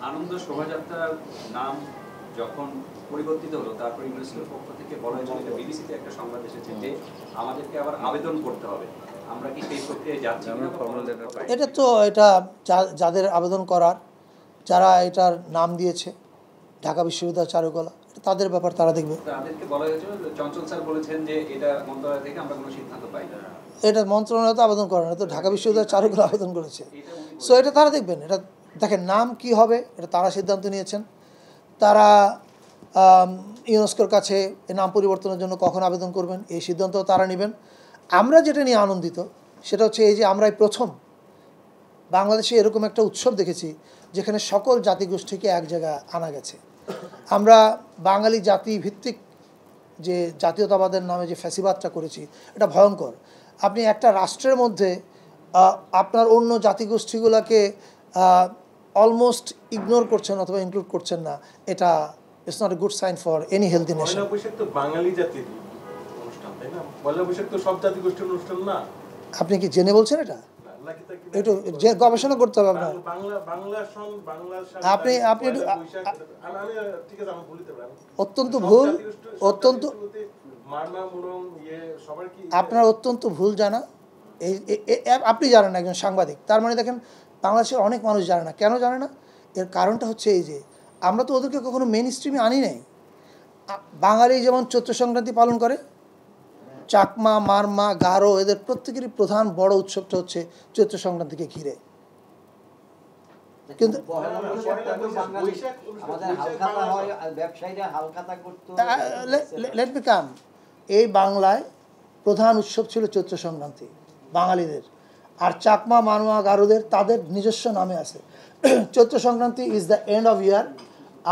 আনন্দ শোভাযাত্রার নাম যখন পরিবর্তিত হলো, তারপর ইউনেস্কোর পক্ষ থেকে বলা হয়েছিল যে বিবিসিতে একটা সংবাদ এসেছে যে আমাদেরকে আবার আবেদন করতে হবে। আমরা কি সেই প্রক্রিয়ায় যাচ্ছি? এটা যাদের আবেদন করার, যারা এটার নাম দিয়েছে ঢাকা বিশ্ববিদ্যালয় চারুকলা, তাদের ব্যাপার, তারা দেখবে। তাদেরকে বলা হয়েছিল, চঞ্চল স্যার বলেছেন যে এটা মন্ত্রণালয় থেকে আমরা কোনো সিদ্ধান্ত পাই না। এটা মন্ত্রণালয় তো আবেদন করে না, তো ঢাকা বিশ্ববিদ্যালয় চারুকলা আবেদন করেছে। সো এটা তারা দেখবেন। এটা দেখেন, নাম কি হবে এটা তারা সিদ্ধান্ত নিয়েছেন। তারা ইউনেস্কোর কাছে এই নাম পরিবর্তনের জন্য কখন আবেদন করবেন এই সিদ্ধান্ত তারা নেবেন। আমরা যেটা নিয়ে আনন্দিত সেটা হচ্ছে এই যে আমরা এই প্রথম বাংলাদেশে এরকম একটা উৎসব দেখেছি যেখানে সকল জাতিগোষ্ঠীকে এক জায়গায় আনা গেছে। আমরা বাঙালি জাতি ভিত্তিক যে জাতীয়তাবাদের নামে যে ফ্যাসিবাদটা করেছি, এটা ভয়ঙ্কর। আপনি একটা রাষ্ট্রের মধ্যে আপনার অন্য জাতিগোষ্ঠীগুলোকে অলমোস্ট ইগনোর করছেন অথবা ইনক্লুড করছেন না, এটা it's not a good sign for any healthy nation. Pohela Boishakh তো বাঙালি জাতির অনুষ্ঠান, তাই না? পয়লা বৈশাখ তো সব জাতিগোষ্ঠীর অনুষ্ঠান না। আপনি কি জেনে বলছেন? এটা একটু যে গবেষণা করতে হবে আপনার। অত্যন্ত ভুল, আপনার অত্যন্ত ভুল জানা। আপনি জানেন না, একজন সাংবাদিক, তার মানে দেখেন বাংলাদেশের অনেক মানুষ জানে না। কেন জানে না? এর কারণটা হচ্ছে এই যে আমরা তো ওদেরকে কখনো মেইন স্ট্রিমে আনি নাই। বাঙালি যেমন চৈত্র সংক্রান্তি পালন করে, চাকমা, মারমা, গারো, এদের প্রত্যেকেরই প্রধান বড় উৎসবটা হচ্ছে চৈত্র সংক্রান্তিকে ঘিরে। কিন্তু লেট মি কাম, এই বাংলায় প্রধান উৎসব ছিল চৈত্র সংক্রান্তি বাঙালিদের, আর চাকমা, মারমা, গারোদের তাদের নিজস্ব নামে আছে। Chaitra Sankranti is the end of year,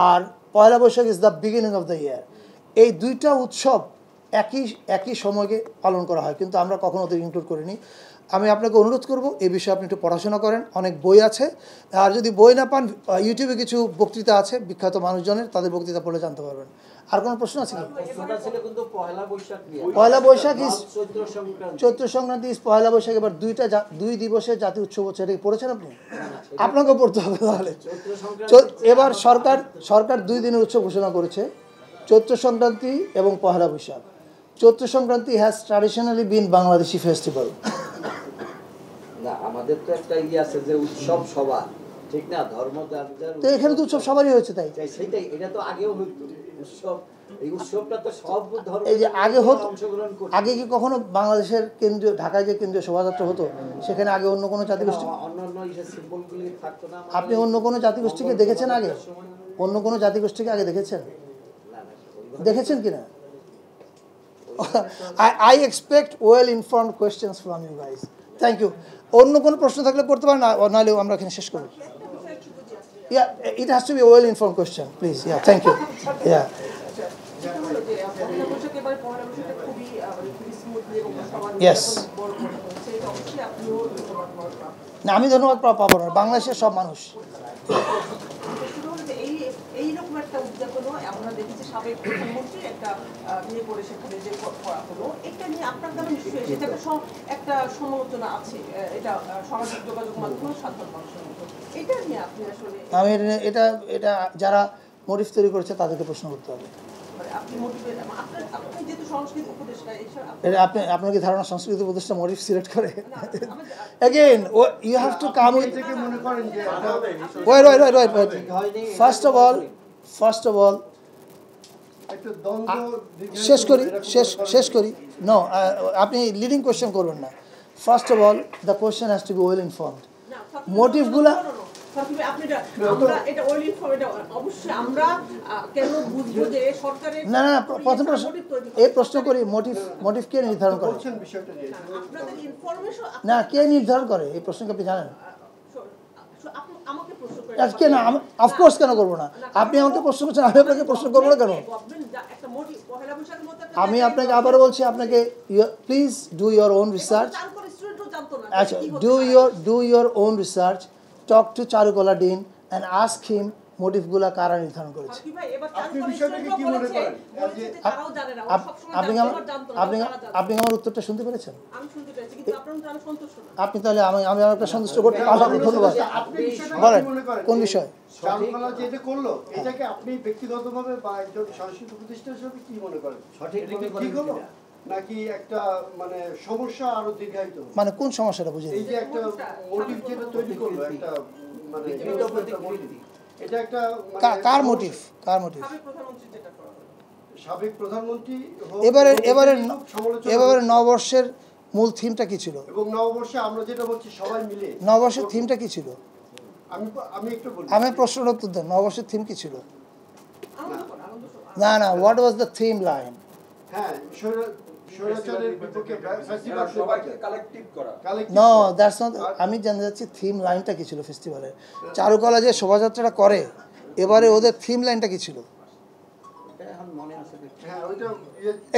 আর Pohela Boishakh is the beginning of the year. এই দুইটা উৎসব একই সময়কে পালন করা হয়, কিন্তু আমরা কখনো ওদের ইনক্লুড করিনি। আমি আপনাকে অনুরোধ করব এই বিষয়ে আপনি একটু পড়াশোনা করেন, অনেক বই আছে। আর যদি বই না পান, ইউটিউবে কিছু বক্তৃতা আছে বিখ্যাত মানুষজনের, তাদের বক্তৃতা পড়লে জানতে পারবেন। আর কোনো প্রশ্ন আছে কি? Pohela Boishakh is Chaitra Sankranti is Pohela Boishakh. এবার দুই দিবসের জাতীয় উৎসব হচ্ছে, এটা পড়েছেন আপনি? আপনাকেও পড়তে হবে তাহলে। এবার সরকার 2 দিনের উৎসব ঘোষণা করেছে, চৈত্র সংক্রান্তি এবং Pohela Boishakh. Chaitra Sankranti has traditionally been Bangladeshi festival. আমাদের তো একটা আছে যে উৎসব সবার, ঠিক না? ধর্ম তো এখানে তো উৎসব সবারই হয়েছে, তাই সেটাই। এটা তো আগেও হতো উৎসব, এই উৎসবটা তো সব ধর্ম। এই যে আগে হতো, আগে কি কখনো বাংলাদেশের কেন্দ্রীয়, ঢাকায় যে কেন্দ্রীয় শোভাযাত্রা হতো, সেখানে আগে অন্য কোনো জাতিগোষ্ঠী, আপনি অন্য কোনো জাতিগোষ্ঠীকে দেখেছেন আগে? অন্য কোনো জাতিগোষ্ঠীকে আগে দেখেছেন কিনা? I expect well informed questions from you guys. Thank you. অন্য কোনো প্রশ্ন থাকলে করতে পারেন, নাহলে আমরা এখানে শেষ করব। Yeah, it has to be a well informed question, please. Yeah, thank you. Yeah. Yes. না, আমি ধন্যবাদ পাবো না, বাংলাদেশের সব মানুষ। এইরকম একটা উদ্যাপন আমরা দেখেছি, সাবেক প্রধানমন্ত্রী একটা নিয়ে পড়ে সেখানে যে করা হলো, এটা নিয়ে আপনার দ্বারা নিশ্চয়ই সেটা একটা সমালোচনা আছে, এটা সামাজিক যোগাযোগ মাধ্যমে সাধারণ মানুষের মধ্যে, এটা নিয়ে আপনি আসলে? আমি এটা যারা মোটিভ তৈরি করেছে তাদেরকে প্রশ্ন করতে হবে। আপনার কি ধারণা সংস্কৃতি উপদেষ্টা মোটিভ সিলেক্ট করে? Again, you have to come with. Wait. First of all, শেষ করি। No, আপনি লিডিং কোয়েশ্চেন করবেন না। First of all, the question has to be well informed. মোটিভগুলা না, প্রথম প্রশ্ন করি, মোটিভ কে নির্ধারণ করে? না, কে নির্ধারণ করে এই প্রশ্নকে আপনি জানেন? কেন? অফকোর্স কেন করবো না? আপনি আমাকে প্রশ্ন করছেন, আমি আপনাকে প্রশ্ন করবো না কেন? আমি আপনাকে আবারও বলছি, আপনাকে please do your own research. আচ্ছা, do your own research. Talk to Charukala Dean and ask him মোটিভগুলা কারা নির্ধারণ করেছে? হাকিম ভাই, এবার আপনি চারুকলা বিষয়টাকে কি ইনস্টিটিউটও মনে বলেছে, করেন? বলেছে যে তারাও জানে না, ওরা সবসময় আপনি জানতো, আমার আবার জানতো না, আপনি তারা জানতো। আপনি আমার উত্তরটা শুনতে পেরেছেন? আমি শুনতে পেরেছি, কিন্তু আপনার মধ্যে আমি সন্তুষ্ট না। আপনি তাহলে আমি আমি আমাকে সন্তুষ্ট করতে পারলাম, ধন্যবাদ। আপনি বিষয়টাকে বলেন কি মনে করেন? কোন যে বিষয়? চারুকলা যে এটা করলো, এটাকে আপনি ব্যক্তিগতভাবে বা একজন সাংস্কৃতিক প্রতিষ্ঠান হিসেবে কি মনে করেন? সঠিক এটা কি মনে করেন ঠিক হলো কিনা? নাকি একটা মানে সমস্যা আরো দীর্ঘায়িত হলো? মানে কোন সমস্যাটা বুঝে এই যে একটা মোটিভ যেটা তৈরি করলো, একটা মানে বিতর্ক একটা মোটিভ, এটা একটা মানে কার মোটিভ? কার মোটিভ? সাবেক প্রধানমন্ত্রী যেটা করা হলো। সাবেক প্রধানমন্ত্রী হোক, এবারে এবং এবারে এটাই খুব সমালোচনা এবারে হচ্ছে। নববর্ষের মূল থিমটা কি ছিল? এবং নববর্ষে আমরা যেটা বলছি সবাই মিলে নববর্ষের থিমটা কি ছিল? আমি একটু বলি। আমি প্রশ্নের উত্তর দেন, নববর্ষের থিম কি ছিল? আনন্দ করো, আনন্দ করো। না না, what was the theme line? হ্যাঁ, স্বৈরাচারের বিপক্ষে ফ্যাসিবাদ সবাইকে কালেক্টিভ করা। No, that's not. আমি জানতে চাচ্ছি থিম লাইনটা কি ছিল ফেস্টিভ্যালের? চারুকলা যে শোভাযাত্রাটা করে, এবারে ওদের থিম লাইনটা কি ছিল? এটা এখন মনে আছে দেখছি। হ্যাঁ, ওইটা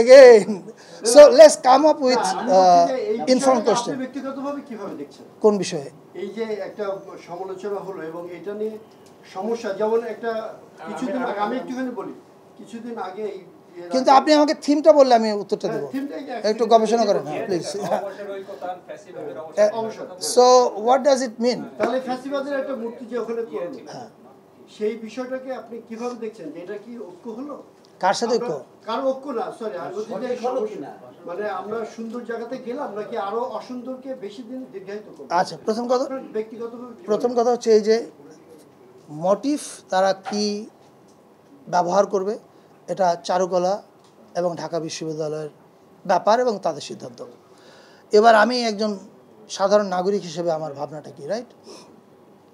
Again, so let's come up with আমি বলছি যে এই informed বিষয়টাকে question. আপনি ব্যক্তিগতভাবে কিভাবে দেখছেন? কোন বিষয়ে? এই যে একটা সমালোচনা হলো এবং এটা নিয়ে সমস্যা, যেমন একটা কিছুদিন আগে আমি একটুখানি বলি, কিছুদিন আগে কিন্তু আপনি আমাকে থিমটা বললে আমি উত্তরটা দেবো। একটু গবেষণা করেন, হ্যাঁ প্লিজ। নববর্ষের ঐক্যতান, ফ্যাসিবাদের অবসান। সো হোয়াট ডাজ ইট মিন? তাহলে ফ্যাসিবাদের একটা মূর্তি যে ওখানে করলো, সেই বিষয়টাকে আপনি কিভাবে দেখছেন? যে এটা কি ঐক্য হলো? কার সাথে ঐক্য? কারো ঐক্য না, সরি, আমি বলছি যে সঠিক হলো কিনা? মানে আমরা সুন্দর জায়গাতে গেলাম নাকি আরো অসুন্দরকে বেশি দিন দীর্ঘায়িত করবো? আচ্ছা, প্রথম কথা আপনার ব্যক্তিগতভাবে কি প্রথম মনে কথা হচ্ছে এই যে মোটিভ তারা কি ব্যবহার করবে, এটা চারুকলা এবং ঢাকা বিশ্ববিদ্যালয়ের ব্যাপার এবং তাদের সিদ্ধান্ত। এবার আমি একজন সাধারণ নাগরিক হিসেবে আমার ভাবনাটা কি, রাইট?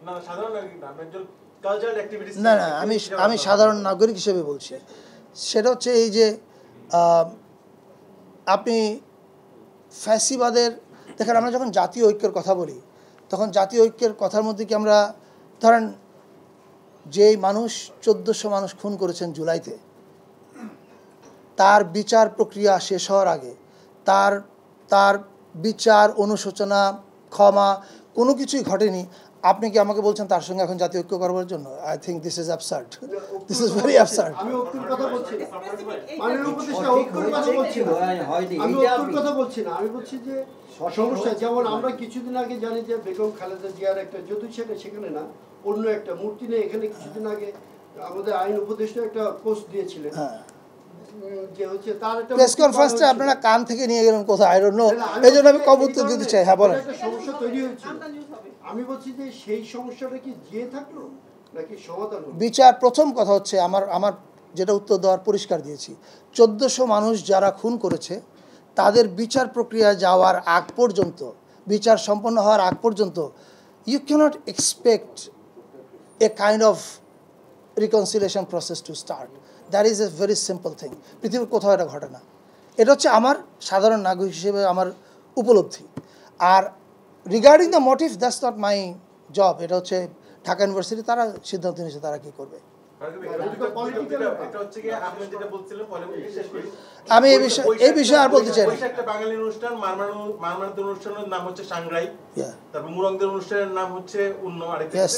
না সাধারণ নাগরিক না, আমি একজন কালচারাল অ্যাক্টিভিটিস। না না, আমি সাধারণ নাগরিক হিসেবে বলছি। সেটা হচ্ছে এই যে আপনি ফ্যাসিবাদের দেখেন, আমরা যখন জাতীয় ঐক্যের কথা বলি, তখন জাতীয় ঐক্যের কথার মধ্যে কি আমরা ধরেন যেই মানুষ 1400 মানুষ খুন করেছেন জুলাইতে, তার বিচার প্রক্রিয়া শেষ হওয়ার আগে তার তার বিচার, অনুশোচনা, ক্ষমা কোনো কিছুই ঘটেনি, আপনি কি আমাকে বলছেন তার সঙ্গে এখন জাতীয় ঐক্য করবার জন্য? I think this is absurd, this is very absurd. আমি ঐক্যের কথা বলছি না, Specific মাননীয় উপদেষ্টা ঐক্যের কথা বলছি না, হয়নি, আমি এইটা ঐক্যের কথা বলছি না, আমি বলছি যে সমস্যা, যেমন আমরা কিছুদিন আগে জানি যে বেগম খালেদা জিয়ার একটা, যদি সেখানে না অন্য একটা মূর্তি নেই, এখানে কিছুদিন আগে আমাদের আইন উপদেষ্টা একটা পোস্ট দিয়েছিলেন যে হচ্ছে তার একটা প্রেস কনফারেন্সটা আপনারা কান থেকে নিয়ে গেলেন কোথায়, আই ডোন্ট নো, এই জন্য আমি কম উত্তর দিতে চাই। হ্যাঁ বলেন। একটা সমস্যা তৈরি হয়েছিল, আন্দাজ নিউজ হবে। আমি বলছি যে সেই সমস্যাটা কি জিয়ে থাকলো নাকি সমাধান হলো? বিচার, প্রথম কথা হচ্ছে আমার যেটা উত্তর দেওয়ার পরিষ্কার দিয়েছি, 1400 মানুষ যারা খুন করেছে তাদের বিচার প্রক্রিয়া যাওয়ার আগ পর্যন্ত, বিচার সম্পন্ন হওয়ার আগ পর্যন্ত you can't expect a kind of reconciliation process to start. That is a very simple thing. পৃথিবীর কোথাও এটা ঘটে না। এটা হচ্ছে আমার সাধারণ নাগরিক হিসেবে আমার উপলব্ধি। আর regarding the motive, that's not my job. এটা হচ্ছে ঢাকা ইউনিভার্সিটি, তারা সিদ্ধান্ত নিয়েছে তারা কী করবে। এটা হচ্ছে কি আপনি যেটা বলছিলেন পরে শেষ করি। আমি এই বিষয়ে আর বলতে চাই না। একটা বাঙালি অনুষ্ঠান, মারমারদের অনুষ্ঠানের নাম হচ্ছে সাংগ্রাই, Yeah. তারপর মুরংদের অনুষ্ঠানের নাম হচ্ছে অন্য আরেকটা Yes.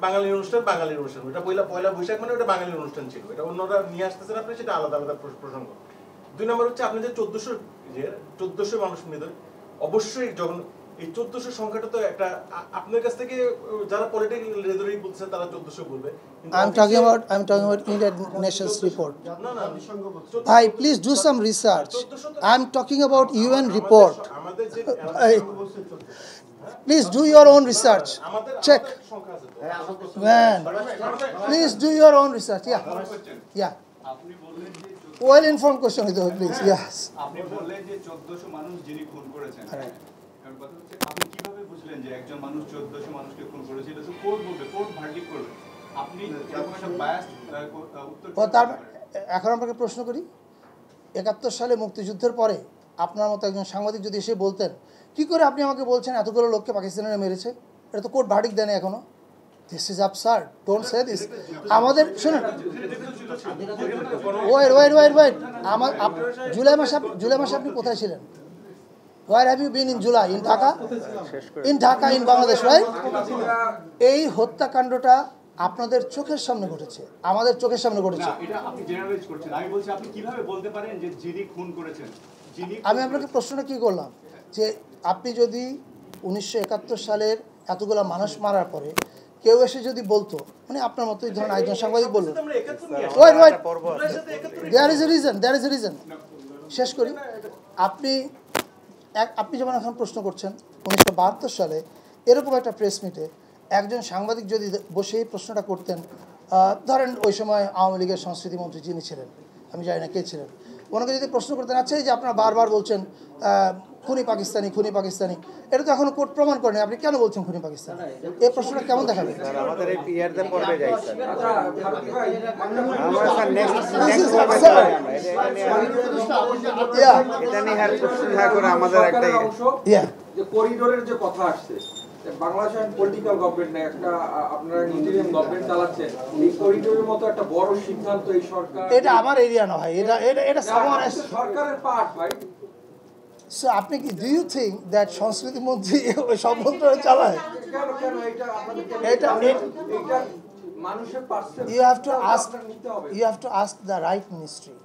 বাঙালির অনুষ্ঠান। এটা পয়লা বৈশাখ মানে ওটা বাঙালির অনুষ্ঠান ছিল, এটা অন্যরা নিয়ে আসতেছেন আপনি, সেটা আলাদা আলাদা প্রসঙ্গ। 2 নম্বর হচ্ছে আপনি যে 1400 মানুষ মৃত, অবশ্যই যখন এই 1400 সংখ্যাটা তো একটা আপনার কাছ থেকে যারা পলিটিক্যাল রেজরি বলছেন তারা 1400 বলবে, I'm talking about United Nations report. না না Bhai, please do some research. I'm talking about UN report. আমাদের যে Please do your own research. Check. সংখ্যা আছে তো। হ্যাঁ, আমাদের Man, please do your own research. Yeah. Yeah. আপনি বললেন যে Well informed question, please. Yes. আপনি বললেন যে 1400 মানুষ যিনি খুন করেছেন, Right. এখন কথা হচ্ছে আপনি কিভাবে বুঝলেন যে একজন মানুষ 1400 মানুষকে খুন করেছে? এটা তো কোর্ট বলবে, কোর্ট ভার্ডিক্ট করবে। আপনি এরকম একটা বায়াসড উত্তর ও তার এখন আপনাকে প্রশ্ন করি, 71 সালে মুক্তিযুদ্ধের পরে আপনার মতো একজন সাংবাদিক যদি এসে বলতেন, কি করে আপনি আমাকে বলছেন এতগুলো লোককে পাকিস্তানিরা মেরেছে? এটা তো কোর্ট ভার্ডিক্ট দেয়নি এখনো। This is absurd. Don't say this. আমাদের শুনুন, ওয়েট জুলাই মাসে আপনি কোথায় ছিলেন? Where have you been in July? In Dhaka? In Dhaka, in Bangladesh, right? এই হত্যাকাণ্ডটা আপনাদের চোখের সামনে ঘটেছে, আমাদের চোখের সামনে ঘটেছে। না, এটা আপনি জেনারেলাইজ করছেন। আমি বলছি আপনি কিভাবে বলতে পারেন যে যিনি খুন করেছেন, আমি আপনাকে প্রশ্নটা কি করলাম যে আপনি যদি 1971 সালের এতগুলো মানুষ মারার পরে কেউ এসে যদি বলতো, মানে আপনার মতো এই ধরনের একজন সাংবাদিক বললো, আমরা 71 নিয়ে আসি। ওয়েট ওয়েট, ওনার সাথে 71 দেয়ার ইজ এ রিজন, শেষ করি। আপনি যেমন এখন প্রশ্ন করছেন 1972 সালে এরকম একটা প্রেস মিটে একজন সাংবাদিক যদি বসে এই প্রশ্নটা করতেন, ধরেন ওই সময় আওয়ামী লীগের সংস্কৃতি মন্ত্রী যিনি ছিলেন, আমি জানি না কে ছিলেন, ওনাকে যদি প্রশ্ন করতেন, আচ্ছা এই যে আপনারা বারবার বলছেন খুনি পাকিস্তানি, এটা তো এখনো কোর্ট প্রমাণ করেনি, আপনি কেন বলছেন খুনি পাকিস্তানি? এই প্রশ্নটা কেমন দেখাবে? আমাদের এই পিয়ারদের পর্বে যাই স্যার। আচ্ছা ভারতী ভাই, আমরা স্যার নেক্সট এটা নিয়ে আর প্রশ্ন না করে আমাদের একটা যে করিডোরের যে কথা আসছে, বাংলাদেশ পলিটিক্যাল গভর্নমেন্ট না, একটা আপনারা ইন্টারিম গভর্নমেন্ট চালাচ্ছেন, এই করিডোরের মতো একটা বড় সিদ্ধান্ত এই সরকার, এটা আমার এরিয়া না ভাই, এটা সরকারের পার্ট ভাই। সো আপনি কি ডু ইউ থিঙ্ক দ্যাট সংস্কৃতি মন্ত্রী ওই সব মন্ত্রণালয় চালায়? কেন এটা আপনাদের এটা মানুষের percent you have to ask the right ministry.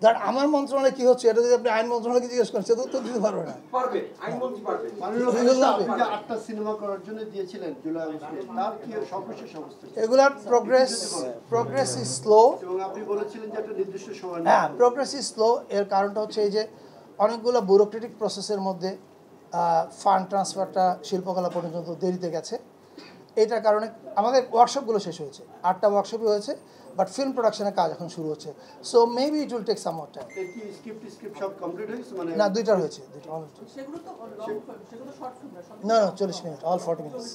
That আমার মন্ত্রণালয়ে কি হচ্ছে এটা যদি আপনি আইন মন্ত্রণালয়কে জিজ্ঞেস করেন, সে তো উত্তর দিতে পারবে না। পারবে, আইনমন্ত্রী পারবে। মাননীয় উপদেষ্টা, আপনি যে 8টা সিনেমা করার জন্য দিয়েছিলেন জুলাই আগস্টে, তার কি সর্বশেষ অবস্থা? এগুলার প্রোগ্রেস ইজ স্লো, এবং আপনি বলেছিলেন যে একটা নির্দিষ্ট সময় হ্যাঁ প্রোগ্রেস ইজ স্লো। এর কারণটা হচ্ছে এই যে অনেকগুলো ব্যুরোক্রেটিক প্রসেসের মধ্যে ফান্ড ট্রান্সফারটা শিল্পকলা পর্যন্ত দেরিতে গেছে। এটার কারণে আমাদের ওয়ার্কশপগুলো শেষ হয়েছে, 8টা ওয়ার্কশপই হয়েছে, বাট ফিল্ম প্রোডাকশনের কাজ এখন শুরু হচ্ছে। So maybe it will take some more time. কি স্ক্রিপ্ট সব কমপ্লিট হয়েছে? মানে না, 2টা হয়েছে, 2টা সেগুলো তো শর্ট ফিল্ম না 40 মিনিট, অল 40 মিনিটস।